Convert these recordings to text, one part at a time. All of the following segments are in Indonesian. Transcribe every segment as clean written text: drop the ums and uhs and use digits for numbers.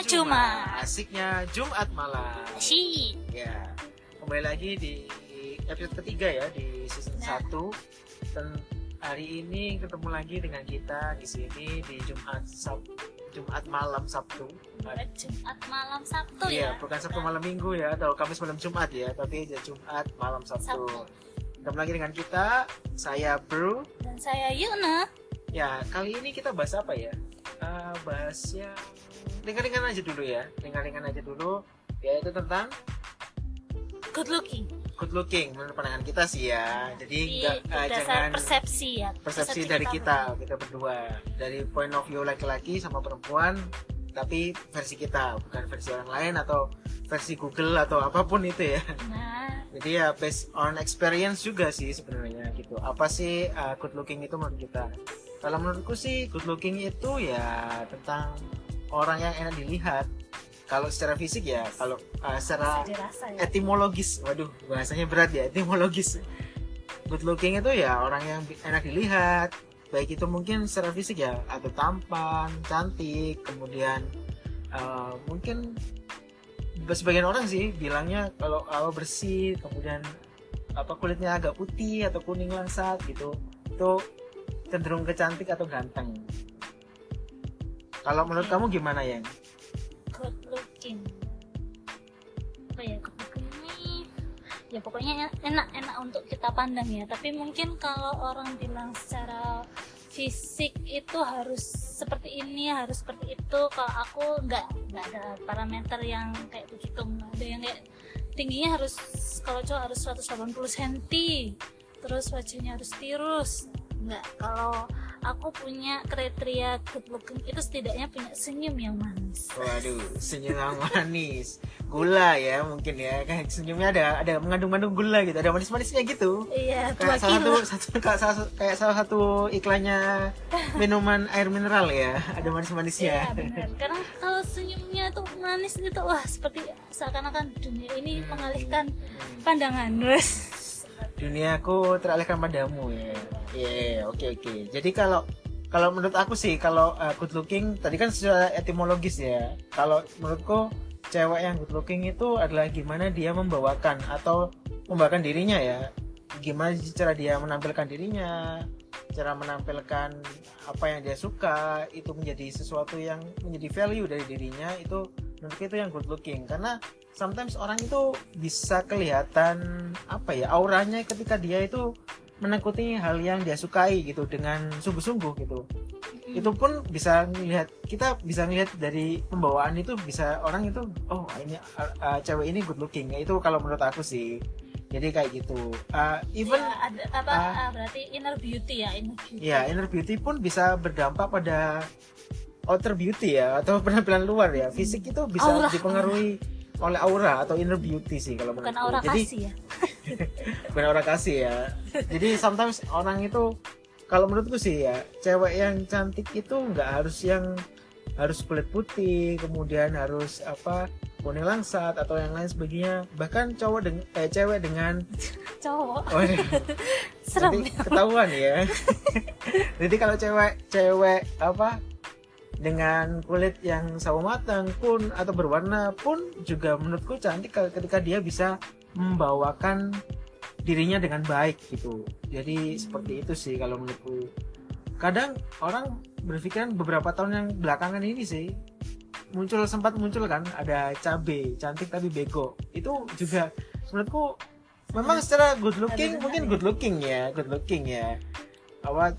percuma. Asiknya Jumat malam. Asyik. Ya, kembali lagi di episode ketiga ya di season 1. Dan hari ini ketemu lagi dengan kita di sini di Jumat malam Sabtu. Jumat malam Sabtu Iya, ya. bukan Sabtu malam Minggu ya atau Kamis malam Jumat ya, tapi Jumat malam Sabtu. Ketemu lagi dengan kita, saya Bro dan saya Yuna. Ya, kali ini kita bahas apa ya? Bahas yang ringan-ringan aja dulu, yaitu tentang Good looking menurut pandangan kita sih ya. Jadi berdasar jangan persepsi dari kita berdua, dari point of view laki-laki sama perempuan, tapi versi kita, bukan versi orang lain atau versi Google atau apapun itu ya. Nah, Jadi ya based on experience juga sih sebenarnya gitu. Apa sih good looking itu menurut kita? Kalau menurutku sih good looking itu ya tentang orang yang enak dilihat. Kalau secara fisik ya, kalau secara dirasa ya. etimologis, waduh bahasanya berat ya, etimologis. Good looking itu ya orang yang enak dilihat, baik itu mungkin secara fisik ya, atau tampan, cantik, kemudian mungkin sebagian orang sih bilangnya kalau bersih, kemudian kulitnya agak putih atau kuning langsat gitu, itu cenderung ke cantik atau ganteng. Kalau menurut kamu gimana ya? Good looking. Apa ya, good looking ini ya pokoknya enak untuk kita pandang ya. Tapi mungkin kalau orang bilang secara fisik itu harus seperti ini, harus seperti itu. Kalau aku nggak ada parameter yang kayak begitu. Ada yang kayak tingginya harus, kalau cowok harus 180 cm, terus wajahnya harus tirus. Enggak, kalau aku punya kriteria good looking itu setidaknya punya senyum yang manis. Waduh, senyum yang manis, gula ya mungkin ya, kayak senyumnya ada mengandung gula gitu, ada manis-manisnya gitu. Iya, Kayak 2 kilo. salah satu iklannya minuman air mineral ya, ada manis-manisnya. Iya benar, karena kalau senyumnya tuh manis gitu, wah seperti seakan-akan dunia ini mengalihkan pandangan. Duniaku teralihkan padamu ya. Iya, oke. Jadi kalau menurut aku sih, kalau good looking tadi kan secara etimologis ya. Kalau menurutku cewek yang good looking itu adalah gimana dia membawakan dirinya ya. Gimana cara dia menampilkan dirinya, cara menampilkan apa yang dia suka, itu menjadi sesuatu yang menjadi value dari dirinya, itu menurutku itu yang good looking. Karena sometimes orang itu bisa kelihatan auranya ketika dia itu menekuni hal yang dia sukai gitu dengan sungguh-sungguh gitu. Itu pun kita bisa ngelihat dari pembawaan itu, bisa orang itu ini cewek ini good looking. Itu kalau menurut aku sih. Jadi kayak gitu. Even ya, berarti inner beauty. Ya, inner beauty pun bisa berdampak pada outer beauty ya, atau penampilan luar ya. Fisik itu bisa dipengaruhi oleh aura atau inner beauty sih kalau menurutku. Bukan aura kasih ya. Bukan aura kasih ya. Jadi sometimes orang itu, kalau menurutku sih ya, cewek yang cantik itu nggak harus kulit putih, kemudian harus kuning langsat atau yang lain sebagainya. Bahkan cewek dengan cowok. Serem ya. Ketahuan ya. Jadi kalau cewek dengan kulit yang sawo matang pun atau berwarna pun juga menurutku cantik ketika dia bisa membawakan dirinya dengan baik gitu. Jadi seperti itu sih kalau menurutku. Kadang orang berpikiran beberapa tahun yang belakangan ini sih sempat muncul kan, ada cabe cantik tapi bego. Itu juga menurutku memang secara good looking good looking ya.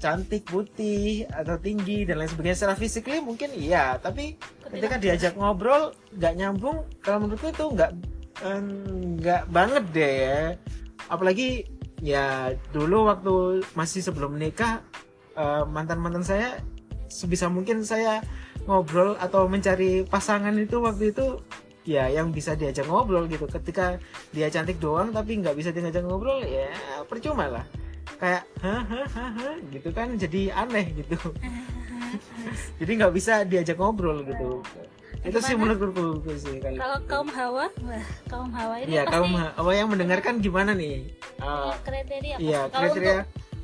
Cantik, putih atau tinggi dan lain sebagainya secara physically mungkin iya, tapi ketika diajak ngobrol nggak nyambung. Kalau menurutku itu nggak banget deh ya. Apalagi ya dulu waktu masih sebelum menikah, mantan saya sebisa mungkin saya ngobrol atau mencari pasangan itu waktu itu ya yang bisa diajak ngobrol gitu. Ketika dia cantik doang tapi nggak bisa diajak ngobrol, ya percuma lah. Kayak gitu kan, jadi aneh gitu. Jadi nggak bisa diajak ngobrol gitu. Itu sih menurutku sih. Kalau kaum Hawa ini ya, pasti kaum Hawa yang mendengarkan gimana nih? kriteria apa? Iya, Kalau kriteria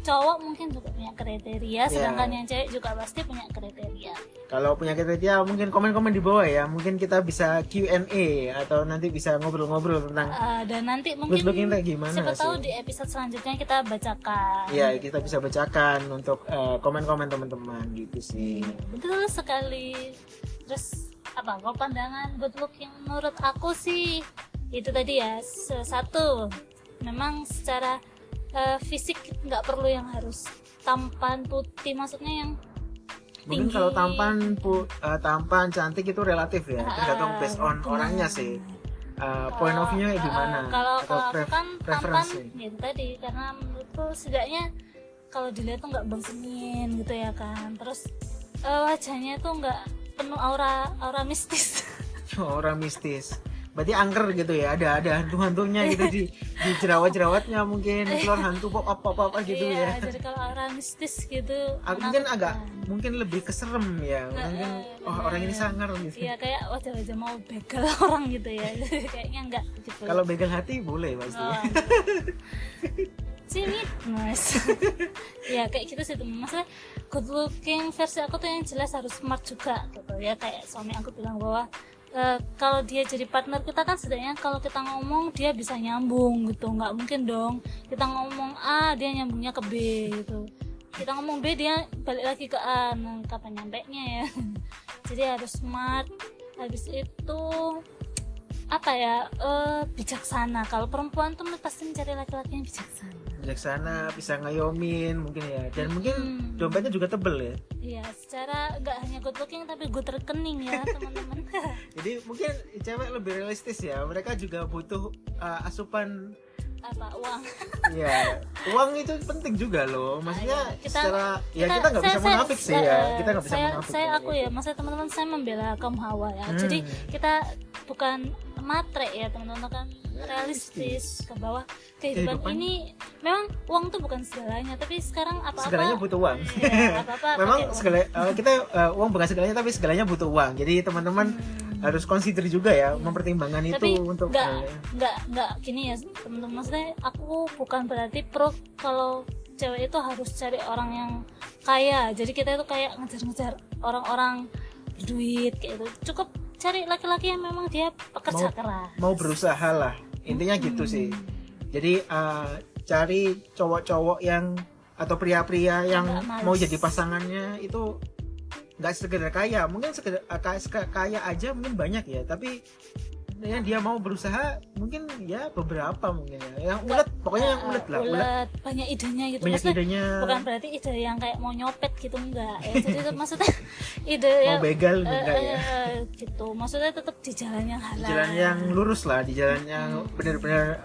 cowok mungkin juga punya kriteria, sedangkan yang cewek juga pasti punya kriteria. Kalau punya kriteria mungkin komen-komen di bawah ya, mungkin kita bisa Q&A atau nanti bisa ngobrol-ngobrol tentang dan nanti mungkin good looking kayak gimana siapa tahu sih. di episode selanjutnya kita bacakan. Iya, kita bisa bacakan untuk komen-komen teman-teman gitu sih. Betul sekali. Terus apa? Kalau pandangan good looking menurut aku sih itu tadi ya, satu memang secara fisik nggak perlu yang harus tampan putih, maksudnya yang Mungkin tinggi. kalau tampan cantik itu relatif ya, tergantung based on orangnya sih. Point of view-nya gimana? Kalau atau aku kan tampan preference. gitu tadi, karena menurutku setidaknya kalau dilihat tuh nggak bosenin gitu ya kan. Terus wajahnya tuh nggak penuh aura mistis. Orang mistis. Berarti angker gitu ya, ada hantu-hantunya gitu di jerawat-jerawatnya, mungkin keluar hantu pop-up gitu Iya, ya. jadi kalau aura mistis gitu Mungkin menakutkan. mungkin lebih keserem ya. Mungkin orang ini sangar gitu. Iya, kayak wajah-wajah mau begal orang gitu ya. Jadi kayaknya enggak gitu. Kalau begal hati boleh pasti. Cimit, nice. Ya kayak gitu sih tuh. Maksudnya good looking versi aku tuh yang jelas harus smart juga gitu ya. Kayak suami aku bilang bahwa kalau dia jadi partner kita kan setidaknya kalau kita ngomong dia bisa nyambung gitu. Nggak mungkin dong kita ngomong A dia nyambungnya ke B gitu, kita ngomong B dia balik lagi ke A. Nah, kapan nyampenya ya? Jadi harus smart. Habis itu apa ya, bijaksana. Kalau perempuan tuh pasti mencari laki-laki yang Bijaksana, bisa ngayomin mungkin ya, dan mungkin dompetnya juga tebel ya. Iya, secara nggak hanya good looking tapi good rekening ya teman-teman. Jadi mungkin cewek lebih realistis ya, mereka juga butuh asupan Uang. ya. Uang itu penting juga loh, maksudnya Kita nggak bisa munafik sih ya, kita nggak bisa munafik. Aku ya, maksudnya teman-teman saya membela kaum hawa ya. Jadi kita bukan matre ya teman-teman, kan realistis ke bawah. Kehidupan ini memang uang tuh bukan segalanya, tapi sekarang apa-apa segalanya butuh uang. Ya, apa-apa Memang pakai uang. kita uang bukan segalanya, tapi segalanya butuh uang. Jadi teman-teman harus consider juga ya, mempertimbangkan Tapi itu untuk nggak gini ya teman-teman, maksudnya aku bukan berarti pro kalau cewek itu harus cari orang yang kaya. Jadi kita itu kayak ngejar-ngejar orang-orang berduit kayak itu. Cukup cari laki-laki yang memang dia pekerja keras, mau berusaha lah, intinya gitu sih. Jadi cari cowok-cowok yang atau pria-pria yang mau jadi pasangannya itu nggak sekedar kaya, mungkin sekedar kaya aja mungkin banyak ya, tapi yang dia mau berusaha mungkin ya beberapa mungkin ya, yang ulet, pokoknya yang ulet lah, ulet banyak idenya gitu. Banyak Maksudnya idenya. bukan berarti ide yang kayak mau nyopet gitu, enggak ya. Jadi itu maksudnya ide mau yang begal enggak ya, gitu, maksudnya tetap di jalan yang halal, jalan yang lurus lah, di jalan yang benar-benar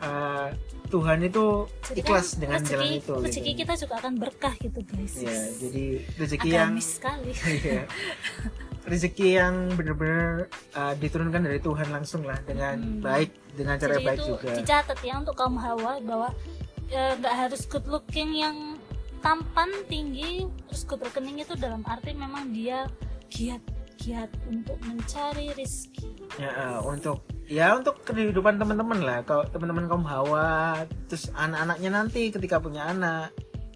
Tuhan itu jadi ikhlas kan dengan jalan itu. Rezeki gitu. kita juga akan berkah gitu guys. Ya, jadi rezeki yang agamis sekali. Iya. Rezeki yang benar-benar diturunkan dari Tuhan langsung lah, dengan baik, dengan cara Jadi baik itu juga. dicatat ya untuk kaum hawa bahwa nggak harus good looking yang tampan tinggi, terus good rekening itu dalam arti memang dia giat untuk mencari rezeki. Ya, untuk kehidupan teman-teman lah, kalau teman-teman kaum hawa, terus anak-anaknya nanti ketika punya anak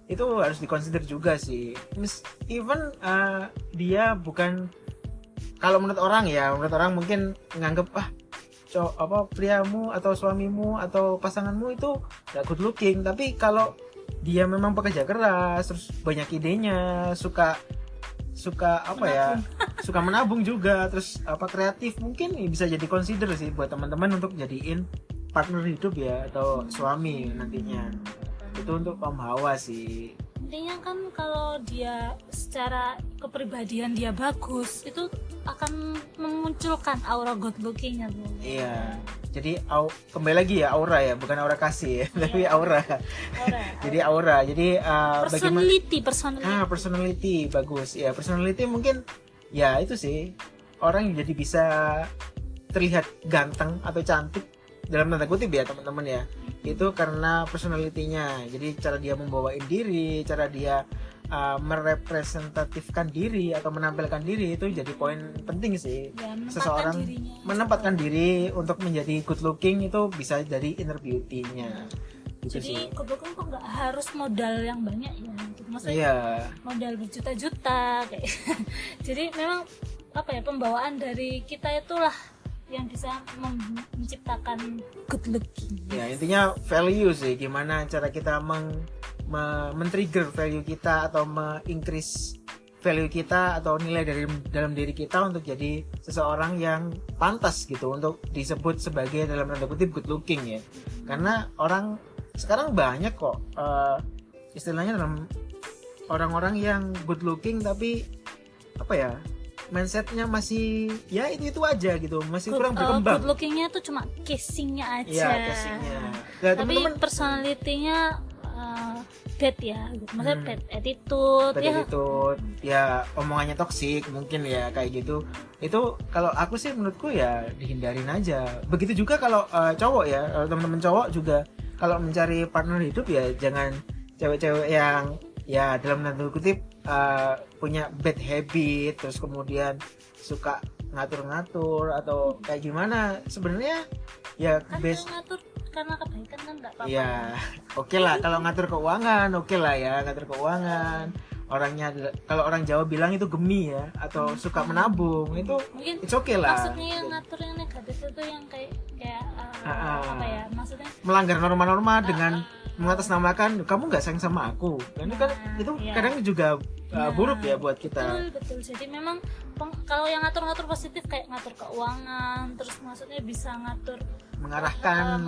itu harus dikonsider juga sih. Even dia bukan, kalau menurut orang mungkin nganggep priamu atau suamimu atau pasanganmu itu gak good looking, tapi kalau dia memang pekerja keras, terus banyak idenya, suka menabung juga, terus kreatif, mungkin bisa jadi consider sih buat teman-teman untuk jadiin partner hidup ya, atau suami nantinya. Itu untuk kaum hawa sih. Intinya kan kalau dia secara kepribadian dia bagus, itu akan memunculkan aura good lookingnya tuh. Iya. Jadi kembali lagi ya, aura ya, bukan aura kasih ya, tapi aura. Jadi aura. Jadi personality bagus. Ya, personality mungkin ya itu sih, orang yang jadi bisa terlihat ganteng atau cantik dalam tanda kutip ya teman-teman ya. Itu karena personality-nya. Jadi cara dia membawain diri, cara dia merepresentatifkan diri atau menampilkan diri, itu jadi poin penting sih. Ya, Seseorang menempatkan diri untuk menjadi good looking itu bisa dari inner beauty-nya. gitu jadi sih. good looking kok nggak harus modal yang banyak ya gitu. Maksudnya Iya. modal berjuta-juta kayak jadi memang apa ya, pembawaan dari kita itulah yang bisa menciptakan good looking. Ya intinya value sih, gimana cara kita men-trigger value kita atau me-increase value kita atau nilai dari dalam diri kita untuk jadi seseorang yang pantas gitu untuk disebut sebagai dalam tanda kutip good looking ya. Karena orang sekarang banyak kok istilahnya dalam orang-orang yang good looking tapi apa ya, mindsetnya masih ya itu aja gitu, masih kurang berkembang. Good lookingnya tuh cuma casingnya aja. Iya, casingnya. Nah, tapi teman-teman personality-nya bad ya, maksudnya bad attitude, bad attitude, ya omongannya toksik mungkin ya kayak gitu. Itu kalau aku sih menurutku ya dihindarin aja. Begitu juga kalau cowok ya, teman-teman cowok juga kalau mencari partner hidup ya jangan cewek-cewek yang ya dalam tanda kutip punya bad habit, terus kemudian suka ngatur-ngatur atau kayak gimana. Sebenarnya ya kan ngatur karena kebaikan kan nggak apa-apa. Ya oke lah kalau ngatur keuangan, oke lah ya ngatur keuangan. Orangnya kalau orang Jawa bilang itu gemi ya, atau suka menabung, itu mungkin it's okay lah. Maksudnya yang ngatur yang negatif itu yang kayak apa ya, maksudnya melanggar norma-norma dengan mengatasnamakan kamu nggak sayang sama aku. Dan itu kan itu kadang juga buruk ya buat kita. Betul. Jadi memang kalau yang ngatur-ngatur positif kayak ngatur keuangan, terus maksudnya bisa ngatur mengarahkan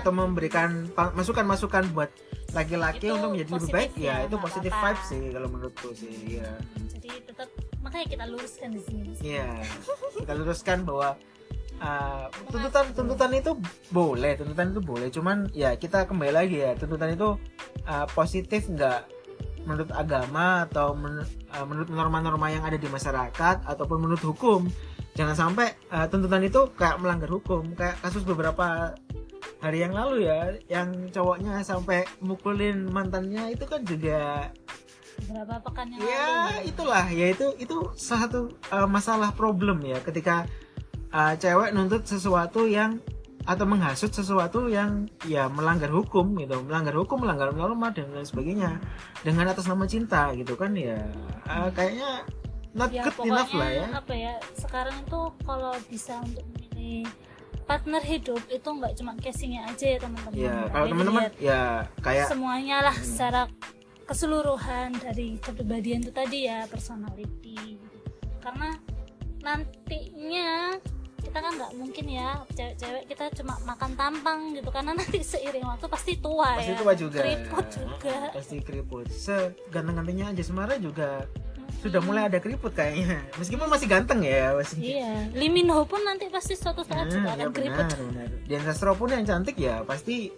atau memberikan masukan-masukan buat laki-laki itu untuk menjadi lebih baik ya, itu nggak positif apa-apa. vibe sih kalau menurutku sih ya. Jadi tetap makanya kita luruskan di sini. Iya, kita luruskan bahwa tuntutan itu boleh, cuman ya kita kembali lagi ya, tuntutan itu positif nggak menurut agama atau menurut norma-norma yang ada di masyarakat ataupun menurut hukum. Jangan sampai tuntutan itu kayak melanggar hukum, kayak kasus beberapa hari yang lalu ya, yang cowoknya sampai mukulin mantannya, itu kan juga beberapa pekan yang ya lalu. Itulah ya, itu salah satu masalah problem ya, ketika cewek nuntut sesuatu yang atau menghasut sesuatu yang ya melanggar hukum gitu, melanggar norma dan lain sebagainya dengan atas nama cinta gitu kan ya. Kayaknya not ya, good enough lah ya. Apa ya, sekarang itu kalau bisa untuk memilih partner hidup itu nggak cuma casingnya aja ya teman-teman. Ya kalau teman-teman ya kayak semuanya lah secara keseluruhan dari kepribadian itu tadi ya, personality. Karena nantinya kita kan nggak mungkin ya cewek-cewek kita cuma makan tampang gitu, karena nanti seiring waktu pasti tua pasti ya, tua juga, keriput juga, pasti keriput. Seganteng-gantengnya aja Semara juga sudah mulai ada keriput kayaknya, meskipun masih ganteng ya masih. Iya, Lee Min Ho pun nanti pasti suatu saat juga akan keriput. Benar. Dian Sastro pun yang cantik ya pasti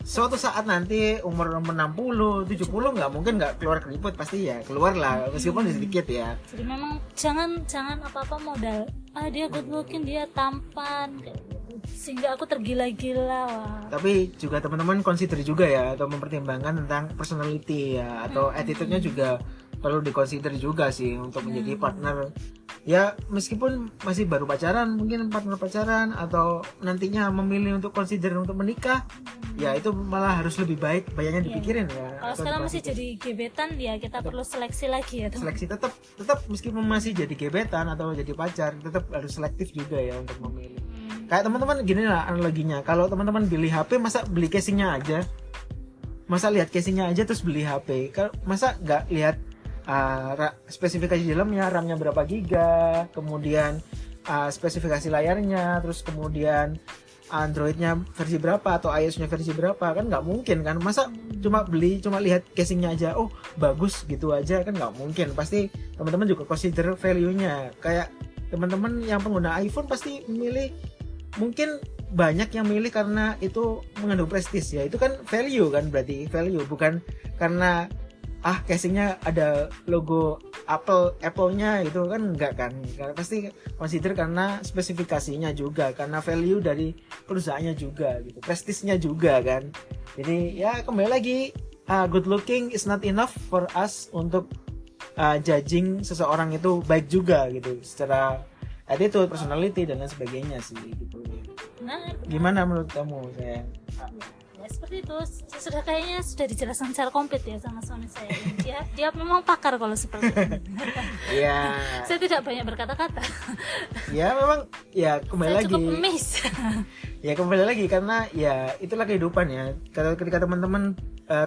suatu saat nanti umur 60, 70 nggak mungkin nggak keluar keriput, pasti ya keluar lah meskipun sedikit ya. Jadi memang jangan apa-apa modal dia good looking, dia tampan kayak gitu, sehingga aku tergila-gila. Wah. Tapi juga teman-teman consider juga ya, atau mempertimbangkan tentang personality ya, atau attitude-nya juga perlu dikonsider juga sih untuk menjadi partner ya, meskipun masih baru pacaran, mungkin partner pacaran atau nantinya memilih untuk consider untuk menikah ya, itu malah harus lebih baik banyak dipikirin ya. Kalau sekarang masih jadi gebetan ya, kita perlu seleksi lagi ya teman. Seleksi tetap meskipun masih jadi gebetan atau jadi pacar, tetap harus selektif juga ya untuk memilih. Kayak teman-teman gini lah analoginya, kalau teman-teman beli HP masa beli casingnya aja, masa lihat casingnya aja terus beli HP, masa nggak lihat spesifikasi dalamnya, RAM-nya berapa giga, kemudian spesifikasi layarnya, terus kemudian Android-nya versi berapa atau iOS-nya versi berapa, kan nggak mungkin kan, masa cuma lihat casingnya aja, oh bagus gitu aja, kan nggak mungkin. Pasti teman-teman juga consider value-nya. Kayak teman-teman yang pengguna iPhone pasti memilih, mungkin banyak yang milih karena itu mengandung prestis ya, itu kan value kan, berarti value, bukan karena casingnya ada logo Apple-nya itu kan, enggak kan, karena pasti consider karena spesifikasinya juga, karena value dari perusahaannya juga gitu, prestisnya juga kan. Jadi ya kembali lagi, good looking is not enough for us untuk judging seseorang itu baik juga gitu, secara attitude, personality dan lain sebagainya sih gitu. Benar. Gimana menurut kamu sayang? Ya, seperti itu sudah kayaknya sudah dijelaskan secara komplit ya sama suami saya. Dia memang pakar kalau seperti ini. Iya. Saya tidak banyak berkata-kata. Ya memang ya kembali Saya lagi. cukup emis. Ya kembali lagi karena ya itulah kehidupan ya. Kalau ketika teman-teman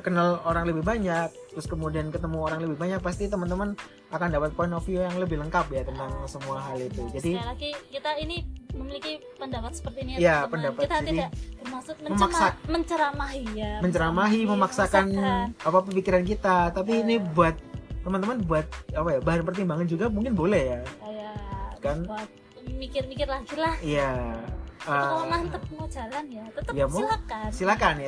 kenal orang lebih banyak, terus kemudian ketemu orang lebih banyak, pasti teman-teman akan dapat point of view yang lebih lengkap ya tentang semua hal itu. Jadi sekali lagi kita ini memiliki pendapat seperti ini ya, teman-teman. pendapat. Kita Jadi, tidak bermaksud menceramahi, menceramahi, memaksakan memaksakan. apa pemikiran kita, tapi ini buat teman-teman buat apa ya, bahan pertimbangan juga mungkin boleh ya. Kayak Kan? buat mikir-mikir lagi lah. Iya. Tapi kalau mantep mau jalan ya tetap ya mau,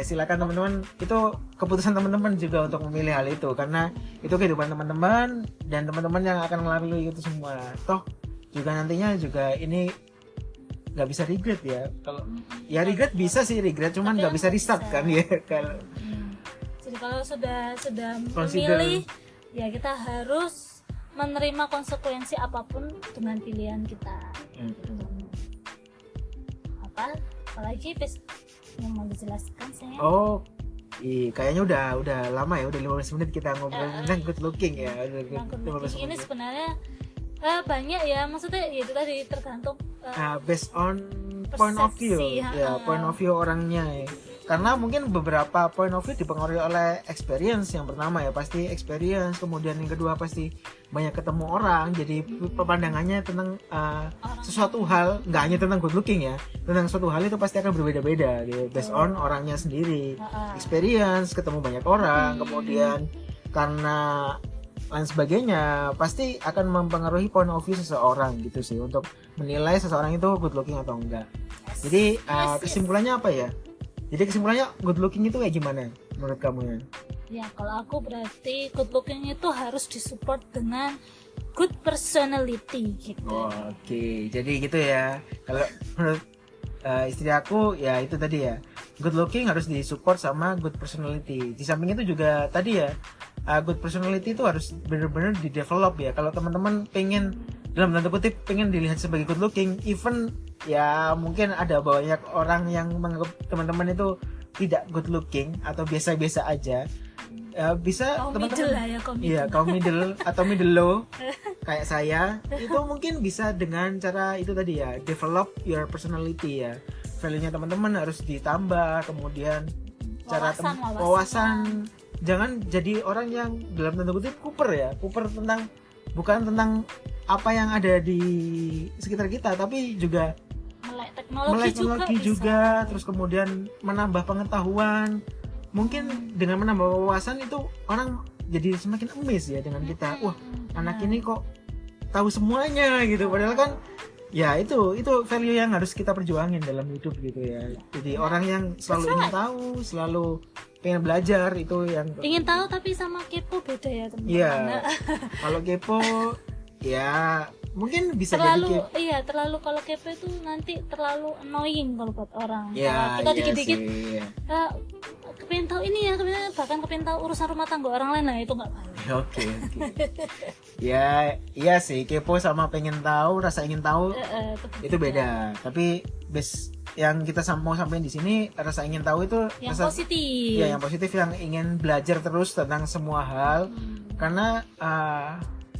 silakan teman-teman, itu keputusan teman-teman juga untuk memilih hal itu, karena itu kehidupan teman-teman dan teman-teman yang akan melalui itu semua. Toh juga nantinya juga ini nggak bisa regret ya. Kalau ya regret bisa sih, regret cuman nggak bisa restart kan ya. Kalau jadi kalau sudah Consider. memilih ya kita harus menerima konsekuensi apapun dengan pilihan kita. Apalagi yang mau dijelaskan saya. oh kayaknya udah lama ya, udah 15 menit kita ngobrol tentang good looking ya. Udah 15 ini menit. sebenarnya banyak ya, maksudnya ya itu tadi tergantung Based on point of view ya, point of view orangnya ya. Karena mungkin beberapa point of view dipengaruhi oleh experience. Yang pertama ya pasti experience, kemudian yang kedua pasti banyak ketemu orang, jadi pandangannya tentang sesuatu hal, nggak hanya tentang good looking ya, tentang suatu hal itu pasti akan berbeda-beda gitu, based on orangnya sendiri. Experience, ketemu banyak orang, kemudian karena lain sebagainya, pasti akan mempengaruhi point of view seseorang gitu sih, untuk menilai seseorang itu good looking atau enggak. Jadi kesimpulannya apa ya? Jadi kesimpulannya good looking itu kayak gimana menurut kamu ya? Ya kalau aku berarti good looking itu harus disupport dengan good personality gitu. Oke, jadi gitu ya. Kalau menurut istri aku ya itu tadi ya, good looking harus disupport sama good personality. Di samping itu juga tadi ya, good personality itu harus benar-benar di develop ya. Kalau teman-teman pengen, dalam tanda kutip, pengen dilihat sebagai good looking, even ya mungkin ada banyak orang yang menganggap teman-teman itu tidak good looking atau biasa-biasa aja, bisa teman-teman kaum middle atau middle low kayak saya, itu mungkin bisa dengan cara itu tadi ya, develop your personality ya. Value-nya teman-teman harus ditambah, kemudian wawasan. Jangan jadi orang yang dalam tanda kutip kuper ya, bukan tentang apa yang ada di sekitar kita, tapi juga melek teknologi juga, terus kemudian menambah pengetahuan. Mungkin dengan menambah wawasan itu orang jadi semakin amazed ya dengan kita. Wah, anak ini kok tahu semuanya gitu. Padahal kan ya itu value yang harus kita perjuangin dalam hidup gitu ya. Jadi orang yang selalu ingin tahu, selalu pengen belajar, itu yang ingin tahu. Tapi sama kepo beda ya teman-teman. Iya. Kalau kepo ya mungkin bisa terlalu jadi terlalu kalau kepo itu nanti terlalu annoying kalau buat orang. Ya, kita dikit-dikit kepengen tahu ini ya, bahkan kepengen tahu urusan rumah tangga orang lain, nah itu nggak baik. Oke. Ya iya sih, kepo sama pengen tahu, rasa ingin tahu itu beda. Tapi yang kita mau sampaikan di sini, rasa ingin tahu itu yang rasa positif. Ya, yang positif, yang ingin belajar terus tentang semua hal. Karena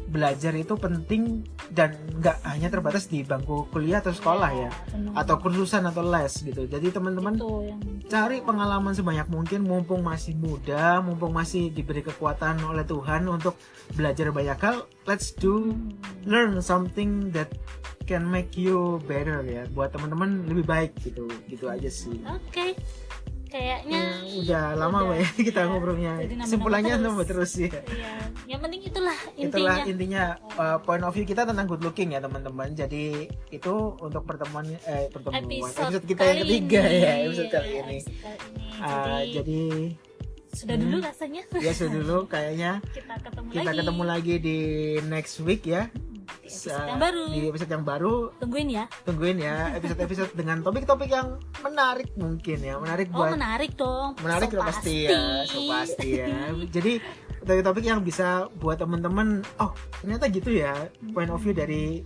belajar itu penting dan nggak hanya terbatas di bangku kuliah atau sekolah ya, atau kursusan atau les gitu. Jadi teman-teman cari pengalaman sebanyak mungkin, mumpung masih muda, mumpung masih diberi kekuatan oleh Tuhan untuk belajar banyak hal. Let's learn something that can make you better ya, buat teman-teman lebih baik gitu aja sih. Oke. Kayaknya udah lama ya kita ngobrolnya. Kesimpulannya nambah terus ya. Iya. Yang penting itulah intinya point of view kita tentang good looking ya teman-teman. Jadi itu untuk pertemuan episode kita yang ketiga ya, episode kali ini. Jadi sudah dulu rasanya. Ya sudah dulu kayaknya. Kita ketemu lagi di next week ya. Di episode yang baru. Tungguin ya episode-episode dengan topik-topik yang menarik mungkin ya, menarik dong so pasti ya. Jadi topik-topik yang bisa buat teman-teman, oh ternyata gitu ya point of view dari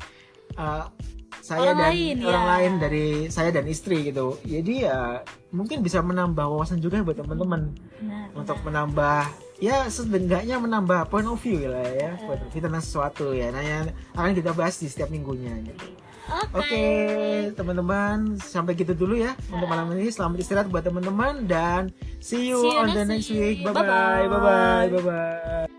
saya Orang dan lain, orang ya. lain dari saya dan istri gitu. Jadi ya mungkin bisa menambah wawasan juga buat teman-teman Benar, untuk benar. menambah ya setidaknya menambah point of view lah ya point of view tentang sesuatu ya. Nah, yang akan kita bahas di setiap minggunya gitu. Oke, teman-teman, sampai gitu dulu ya untuk malam ini. Selamat istirahat buat teman-teman dan see you See you on the next next week. week. Bye bye. Bye-bye. Bye bye. Bye bye.